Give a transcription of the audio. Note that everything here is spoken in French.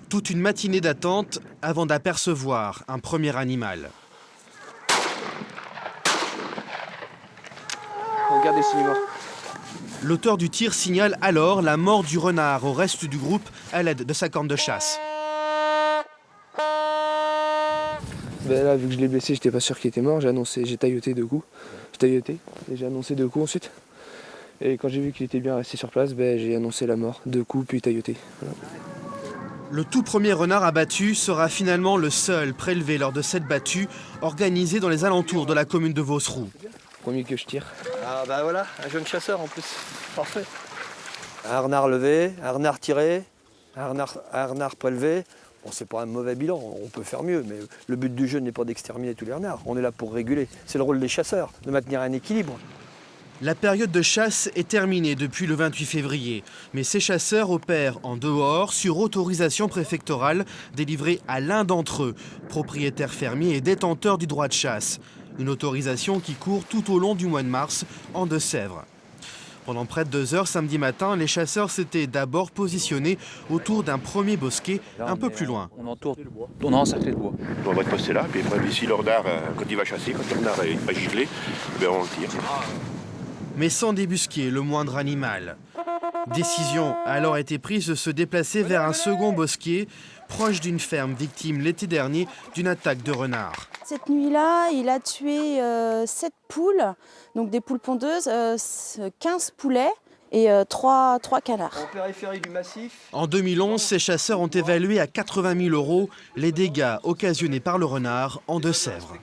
Toute une matinée d'attente avant d'apercevoir un premier animal. Regardez s'il est mort. L'auteur du tir signale alors la mort du renard au reste du groupe à l'aide de sa corne de chasse. Ben là, vu que je l'ai blessé, j'étais pas sûr qu'il était mort. J'ai tailloté 2 coups. J'ai tailloté et j'ai annoncé 2 coups ensuite. Et quand j'ai vu qu'il était bien resté sur place, ben, j'ai annoncé la mort. 2 coups puis tailloté. Voilà. Le tout premier renard abattu sera finalement le seul prélevé lors de cette battue organisée dans les alentours de la commune de Vosroux. Premier que je tire. Ah bah voilà, un jeune chasseur en plus. Parfait. Un renard levé, un renard tiré, un renard prélevé. Bon, c'est pas un mauvais bilan, on peut faire mieux, mais le but du jeu n'est pas d'exterminer tous les renards. On est là pour réguler. C'est le rôle des chasseurs, de maintenir un équilibre. La période de chasse est terminée depuis le 28 février, mais ces chasseurs opèrent en dehors sur autorisation préfectorale délivrée à l'un d'entre eux, propriétaire fermier et détenteur du droit de chasse. Une autorisation qui court tout au long du mois de mars en Deux-Sèvres. Pendant près de 2 heures samedi matin, les chasseurs s'étaient d'abord positionnés autour d'un premier bosquet un peu plus loin. On a encerclé le bois. On va te passer là, puis après, si le renard, quand il va chasser, quand le renard va gifler, ben on le tire. Mais sans débusquer le moindre animal. Décision a alors été prise de se déplacer vers un second bosquet, proche d'une ferme victime l'été dernier d'une attaque de renard. Cette nuit-là, il a tué 7 poules, donc des poules pondeuses, 15 poulets et 3 canards. En périphérie du massif. En 2011, ces chasseurs ont évalué à 80 000 € les dégâts occasionnés par le renard en Deux-Sèvres.